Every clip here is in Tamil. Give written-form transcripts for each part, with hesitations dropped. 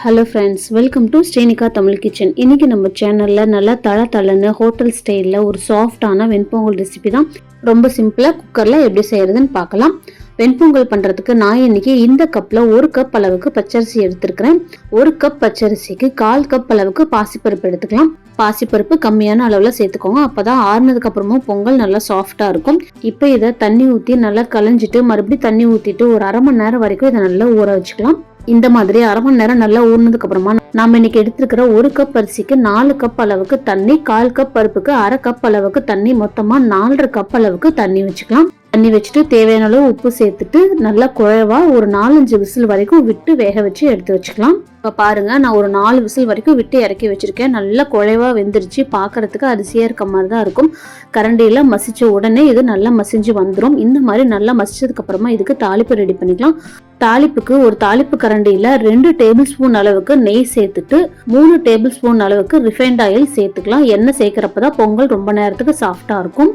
Hello friends, welcome to Srinika Tamil kitchen. இன்றைக்கி நம்ம சேனலில் நல்லா தளன்னு ஹோட்டல் ஸ்டைலில் ஒரு சாஃப்டான வெண்பொங்கல் ரெசிபி தான். ரொம்ப சிம்பிளாக குக்கரில் எப்படி செய்கிறதுன்னு பார்க்கலாம். வெண்பொங்கல் பண்ணுறதுக்கு நான் இன்றைக்கி இந்த கப்பில் 1 கப் அளவுக்கு பச்சரிசி எடுத்துருக்கிறேன். 1 கப் பச்சரிசிக்கு 1/4 கப் அளவுக்கு பாசிப்பருப்பு எடுத்துக்கலாம். பாசிப்பருப்பு கம்மியான அளவில் சேர்த்துக்கோங்க. அப்போ தான் ஆறுனதுக்கு அப்புறமும் பொங்கல் நல்லா சாஃப்டாக இருக்கும். இப்போ இதை தண்ணி ஊற்றி நல்லா களைஞ்சிட்டு மறுபடியும் தண்ணி ஊற்றிட்டு ஒரு அரை மணி நேரம் வரைக்கும் இதை நல்லா ஊற வச்சுக்கலாம். இந்த மாதிரி அரை மணி நேரம் நல்லா ஊறினதுக்கு அப்புறமா நாம இன்னைக்கு எடுத்துருக்கிற 1 கப் அரிசிக்கு 4 கப் அளவுக்கு தண்ணி, 1/4 கப் பருப்புக்கு அரை கப் அளவுக்கு தண்ணி, மொத்தமா 4.5 கப் அளவுக்கு தண்ணி வச்சுக்கலாம். தண்ணி வச்சுட்டு தேவையான அளவு உப்பு சேர்த்துட்டு நல்லா குழைவா ஒரு 4-5 விசில் வரைக்கும் விட்டு வேக வச்சு எடுத்து வச்சுக்கலாம். இப்போ பாருங்க, நான் ஒரு 4 விசில் வரைக்கும் விட்டு இறக்கி வச்சிருக்கேன். நல்லா குழைவா வெந்துருச்சு. பார்க்கறதுக்கு அரிசியா இருக்க மாதிரி தான் இருக்கும். கரண்டியில மசிச்ச உடனே இது நல்லா மசிஞ்சு வந்துடும். இந்த மாதிரி நல்லா மசிச்சதுக்கு அப்புறமா இதுக்கு தாளிப்பு ரெடி பண்ணிக்கலாம். தாளிப்புக்கு ஒரு தாளிப்பு கரண்டியில 2 டேபிள் ஸ்பூன் அளவுக்கு நெய் சேர்த்துட்டு 3 டேபிள் ஸ்பூன் அளவுக்கு ரிஃபைண்ட் ஆயில் சேர்த்துக்கலாம். எண்ணெய் சேர்க்கிறப்பதான் பொங்கல் ரொம்ப நேரத்துக்கு சாஃப்டா இருக்கும்.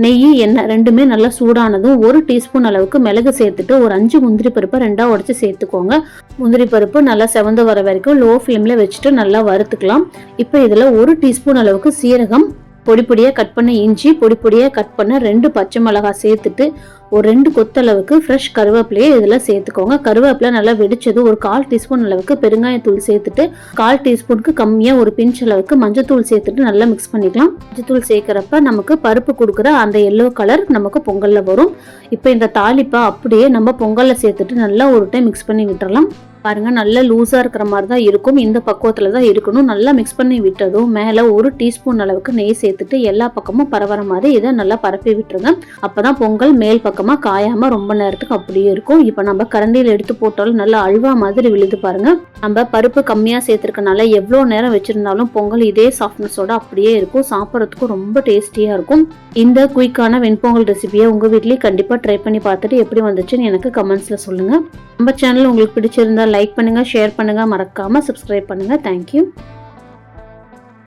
நெய் எண்ணெய் ரெண்டுமே நல்லா சூடானதும் 1 டீஸ்பூன் அளவுக்கு மிளகு சேர்த்துட்டு ஒரு 5 முந்திரி பருப்பை 2ஆ உடைச்சு சேர்த்துக்கோங்க. முந்திரி பருப்பு நல்லா செவந்து வர வரைக்கும் லோ ஃப்ளேம்ல வச்சுட்டு நல்லா வறுத்துக்கலாம். இப்போ இதுல 1 டீஸ்பூன் அளவுக்கு சீரகம், பொடிப்பொடியா கட் பண்ண இஞ்சி, பொடிப்பொடியா கட் பண்ண 2 பச்சை மிளகாய் சேர்த்துட்டு ஒரு 2 கொத்தளவுக்கு ஃப்ரெஷ் கருவேப்பிலையை இதில் சேர்த்துக்கோங்க. கருவேப்பிலை நல்லா வெடிச்சது ஒரு 1/4 டீஸ்பூன் அளவுக்கு பெருங்காயத்தூள் சேர்த்துட்டு 1/4 டீஸ்பூனுக்கு கம்மியாக ஒரு பிஞ்ச் அளவுக்கு மஞ்சத்தூள் சேர்த்துட்டு நல்லா மிக்ஸ் பண்ணிக்கலாம். மஞ்சத்தூள் சேர்க்கிறப்ப நமக்கு பருப்பு கொடுக்குற அந்த எல்லோ கலர் நமக்கு பொங்கல்ல வரும். இப்போ இந்த தாளிப்பை அப்படியே நம்ம பொங்கல்ல சேர்த்துட்டு நல்லா ஒரு டைம் மிக்ஸ் பண்ணி விட்டுறலாம். பாருங்க, நல்லா லூஸா இருக்கிற மாதிரி தான் இருக்கும். இந்த பக்குவத்துல தான் இருக்கணும். நல்லா மிக்ஸ் பண்ணி விட்டதும் மேல 1 டீஸ்பூன் அளவுக்கு நெய் சேர்த்துட்டு எல்லா பக்கமும் பரவற மாதிரி இதை நல்லா பரப்பி விட்டுருங்க. அப்பதான் பொங்கல் மேல் பக்கமா காயாம ரொம்ப நேரத்துக்கு அப்படியே இருக்கும். இப்ப நம்ம கரண்டியில எடுத்து போட்டாலும் நல்லா அல்வா மாதிரி விழுது பாருங்க. நம்ம பருப்பு கம்மியா சேர்த்திருக்கனால எவ்வளவு நேரம் வச்சிருந்தாலும் பொங்கல் இதே சாஃப்ட்னஸோட அப்படியே இருக்கும். சாப்பிட்றதுக்கும் ரொம்ப டேஸ்டியா இருக்கும். இந்த குயிக்கான வெண்பொங்கல் ரெசிபியை உங்க வீட்லயே கண்டிப்பா ட்ரை பண்ணி பார்த்துட்டு எப்படி வந்துச்சுன்னு எனக்கு கமெண்ட்ஸ்ல சொல்லுங்க. நம்ம சேனல் உங்களுக்கு பிடிச்சிருந்தா லைக் பண்ணுங்க, ஷேர் பண்ணுங்க, மறக்காம சப்ஸ்கிரைப் பண்ணுங்க. தேங்க்யூ.